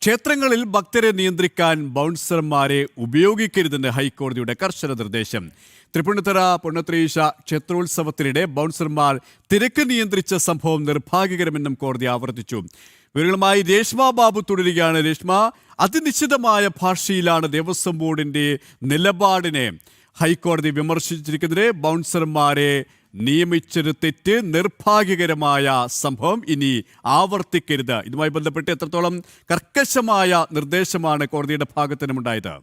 ക്ഷേത്രങ്ങളിൽ ഭക്തരെ നിയന്ത്രിക്കാൻ ബൗൺസർമാരെ ഉപയോഗിക്കരുതെന്ന് ഹൈക്കോടതിയുടെ കർശന നിർദ്ദേശം. തൃപ്പൂണിത്തുറ പുണ്ണത്രയീശ ക്ഷേത്രോത്സവത്തിനിടെ ബൗൺസർമാർ തിരക്ക് നിയന്ത്രിച്ച സംഭവം നിർഭാഗ്യകരമെന്നും കോടതി ആവർത്തിച്ചു. വിവരങ്ങളുമായി രേഷ്മ ബാബു തുടരുകയാണ്. രേഷ്മ, അതിനിശ്ചിതമായ ഭാഷയിലാണ് ദേവസ്വം ബോർഡിന്റെ നിലപാടിനെ ഹൈക്കോടതി വിമർശിച്ചിരിക്കുന്നത്. ബൗൺസർമാരെ നിയമിച്ചൊരു തെറ്റ്, നിർഭാഗ്യകരമായ സംഭവം ഇനി ആവർത്തിക്കരുത്. ഇതുമായി ബന്ധപ്പെട്ട് എത്രത്തോളം കർക്കശമായ നിർദ്ദേശമാണ് കോടതിയുടെ ഭാഗത്തു നിന്നുണ്ടായത്?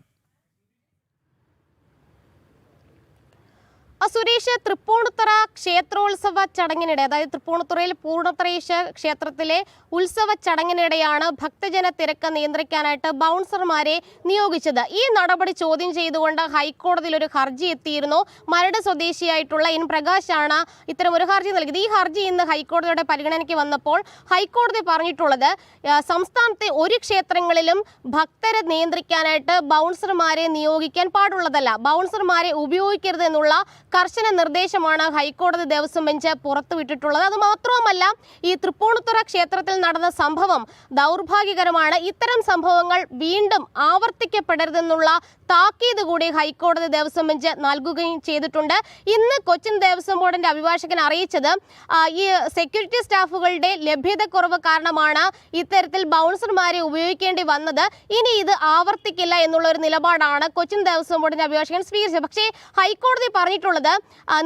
സുരേഷ്, തൃപ്പൂണിത്തുറ ക്ഷേത്രോത്സവ ചടങ്ങിനിടെ, അതായത് തൃപ്പൂണിത്തുറയിൽ പൂർണ്ണത്രയീശ ക്ഷേത്രത്തിലെ ഉത്സവ ചടങ്ങിനിടെയാണ് ഭക്തജന തിരക്ക് നിയന്ത്രിക്കാനായിട്ട് ബൗൺസർമാരെ നിയോഗിച്ചത്. ഈ നടപടി ചോദ്യം ചെയ്തുകൊണ്ട് ഹൈക്കോടതിയിൽ ഒരു ഹർജി എത്തിയിരുന്നു. മരട് സ്വദേശിയായിട്ടുള്ള എൻ പ്രകാശാണ് ഇത്തരം ഒരു ഹർജി നൽകിയത്. ഈ ഹർജി ഇന്ന് ഹൈക്കോടതിയുടെ പരിഗണനയ്ക്ക് വന്നപ്പോൾ ഹൈക്കോടതി പറഞ്ഞിട്ടുള്ളത്, സംസ്ഥാനത്തെ ഒരു ക്ഷേത്രങ്ങളിലും ഭക്തരെ നിയന്ത്രിക്കാനായിട്ട് ബൗൺസർമാരെ നിയോഗിക്കാൻ പാടുള്ളതല്ല, ബൗൺസർമാരെ ഉപയോഗിക്കരുത് എന്നുള്ള കർശന നിർദ്ദേശമാണ് ഹൈക്കോടതി ദേവസ്വം ബെഞ്ച് പുറത്തുവിട്ടിട്ടുള്ളത്. അത് മാത്രവുമല്ല, ഈ തൃപ്പൂണിത്തുറ ക്ഷേത്രത്തിൽ നടന്ന സംഭവം ദൗർഭാഗ്യകരമാണ്. ഇത്തരം സംഭവങ്ങൾ വീണ്ടും ആവർത്തിക്കപ്പെടരുതെന്നുള്ള താക്കീത് കൂടി ഹൈക്കോടതി ദേവസ്വം ബെഞ്ച് നൽകുകയും ചെയ്തിട്ടുണ്ട്. ഇന്ന് കൊച്ചിൻ ദേവസ്വം ബോർഡിന്റെ അഭിഭാഷകൻ അറിയിച്ചത്, ഈ സെക്യൂരിറ്റി സ്റ്റാഫുകളുടെ ലഭ്യതക്കുറവ് കാരണമാണ് ഇത്തരത്തിൽ ബൗൺസർമാരെ ഉപയോഗിക്കേണ്ടി വന്നത്. ഇനി ഇത് ആവർത്തിക്കില്ല എന്നുള്ള ഒരു നിലപാടാണ് കൊച്ചിൻ ദേവസ്വം ബോർഡിന്റെ അഭിഭാഷകൻ സ്വീകരിച്ചത്. പക്ഷേ ഹൈക്കോടതി പറഞ്ഞിട്ടുള്ളത്,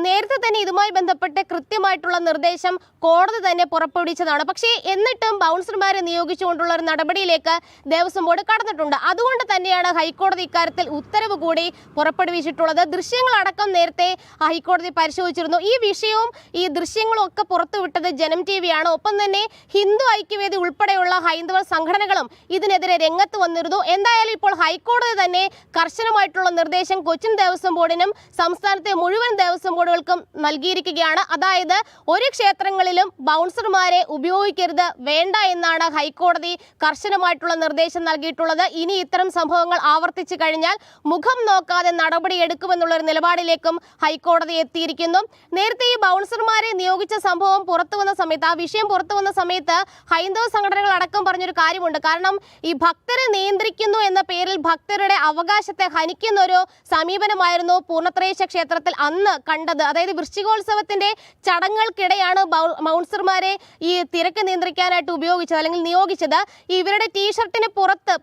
നേരത്തെ തന്നെ ഇതുമായി ബന്ധപ്പെട്ട് കൃത്യമായിട്ടുള്ള നിർദ്ദേശം കോടതി തന്നെ പുറപ്പെടുവിച്ചതാണ്. പക്ഷേ എന്നിട്ടും ബൗൺസർമാരെ നിയോഗിച്ചുകൊണ്ടുള്ള ഒരു നടപടിയിലേക്ക് ദേവസ്വം ബോർഡ് കടന്നിട്ടുണ്ട്. അതുകൊണ്ട് തന്നെയാണ് ഹൈക്കോടതി ഇക്കാര്യത്തിൽ ഉത്തരവ് കൂടി പുറപ്പെടുവിച്ചിട്ടുള്ളത്. ദൃശ്യങ്ങളടക്കം നേരത്തെ ഹൈക്കോടതി പരിശോധിച്ചിരുന്നു. ഈ വിഷയവും ഈ ദൃശ്യങ്ങളും ഒക്കെ പുറത്തുവിട്ടത് ജനം ടിവിയാണ്. ഒപ്പം തന്നെ ഹിന്ദു ഐക്യവേദി ഉൾപ്പെടെയുള്ള ഹൈന്ദവ സംഘടനകളും ഇതിനെതിരെ രംഗത്ത് വന്നിരുന്നു. എന്തായാലും ഇപ്പോൾ ഹൈക്കോടതി തന്നെ കർശനമായിട്ടുള്ള നിർദ്ദേശം കൊച്ചിൻ ദേവസ്വം ബോർഡിനും സംസ്ഥാനത്തെ മുഴുവൻ ദേവസ്വം ബോർഡുകൾക്കും നൽകിയിരിക്കുകയാണ്. അതായത് ഒരു ക്ഷേത്രങ്ങളിലും ബൗൺസർമാരെ ഉപയോഗിക്കരുത്, വേണ്ട എന്നാണ് ഹൈക്കോടതി കർശനമായിട്ടുള്ള നിർദ്ദേശം നൽകിയിട്ടുള്ളത്. ഇനി ഇത്തരം സംഭവങ്ങൾ ആവർത്തിച്ചു കഴിഞ്ഞാൽ മുഖം നോക്കാതെ നടപടിയെടുക്കുമെന്നുള്ള ഒരു നിലപാടിലേക്കും ഹൈക്കോടതി എത്തിയിരിക്കുന്നു. നേരത്തെ ഈ ബൗൺസർമാരെ നിയോഗിച്ച സംഭവം പുറത്തുവന്ന സമയത്ത്, ആ വിഷയം പുറത്തുവന്ന സമയത്ത് ഹൈന്ദവ സംഘടനകൾ അടക്കം പറഞ്ഞൊരു കാര്യമുണ്ട്. കാരണം ഈ ഭക്തരെ നിയന്ത്രിക്കുന്നു എന്ന പേരിൽ ഭക്തരുടെ അവകാശത്തെ ഹനിക്കുന്ന ഒരു സമീപനമായിരുന്നു പൂർണ്ണത്രയീശ ക്ഷേത്രത്തിൽ അന്ന് കണ്ടത്. അതായത് വൃശ്ചികോത്സവത്തിന്റെ ചടങ്ങുകൾക്കിടെയാണ് ബൗൺസർമാരെ ഈ തിരക്ക് നിയന്ത്രിക്കാനായിട്ട് ഉപയോഗിച്ചത് അല്ലെങ്കിൽ നിയോഗിച്ചത്. ഇവരുടെ ടീഷർട്ടിന്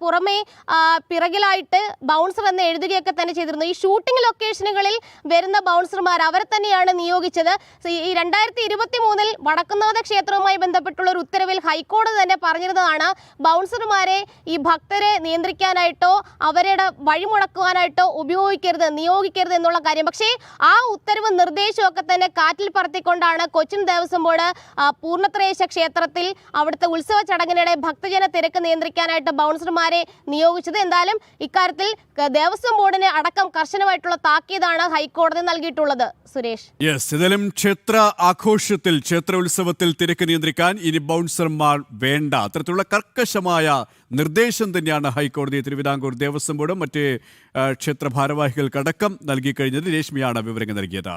പുറമെ പിറകിലായിട്ട് ബൗൺസർ എന്ന് എഴുതുകയൊക്കെ തന്നെ ചെയ്തിരുന്നു. ഈ ഷൂട്ടിംഗ് ലൊക്കേഷനുകളിൽ വരുന്ന ബൗൺസർമാർ അവരെ തന്നെയാണ് നിയോഗിച്ചത്. ഈ 2023 വടക്കുംനാഥ ക്ഷേത്രവുമായി ബന്ധപ്പെട്ടുള്ള ഒരു ഉത്തരവിൽ ഹൈക്കോടതി തന്നെ പറഞ്ഞിരുന്നതാണ്, ബൗൺസർമാരെ ഈ ഭക്തരെ നിയന്ത്രിക്കാനായിട്ടോ അവരുടെ വഴിമുടക്കുവാനായിട്ടോ നിയോഗിക്കരുത് എന്നുള്ള കാര്യം. പക്ഷേ ആ ഉത്തരവ് നിർദ്ദേശമൊക്കെ തന്നെ കാറ്റിൽ പറത്തിക്കൊണ്ടാണ് കൊച്ചിൻ ദേവസ്വം ബോർഡ് പൂർണ്ണത്രയീശ ക്ഷേത്രത്തിൽ അവിടുത്തെ ഉത്സവ ചടങ്ങിനിടെ ഭക്തജന തിരക്ക് നിയന്ത്രിക്കാനായിട്ട് ബൗൺസർമാരെ നിയോഗിച്ചത്. എന്തായാലും ഇക്കാര്യത്തിൽ ദേവസ്വം ബോർഡിന് അടക്കം കർശനമായിട്ടുള്ള താക്കീതാണ് ഹൈക്കോടതി നൽകിയിട്ടുള്ളത്. സുരേഷ്, ഏതായാലും ക്ഷേത്ര ആഘോഷത്തിൽ, ക്ഷേത്ര ഉത്സവത്തിൽ തിരക്ക് നിയന്ത്രിക്കാൻ ഇനി ബൗൺസർമാർ വേണ്ട, അത്തരത്തിലുള്ള കർക്കശമായ നിർദ്ദേശം തന്നെയാണ് ഹൈക്കോടതി തിരുവിതാംകൂർ ദേവസ്വം ബോർഡും മറ്റ് ക്ഷേത്ര ഭാരവാഹികൾക്കടക്കം നൽകിക്കഴിഞ്ഞത്. രേഷ്മയാണ് വിവരങ്ങൾ നൽകിയത്.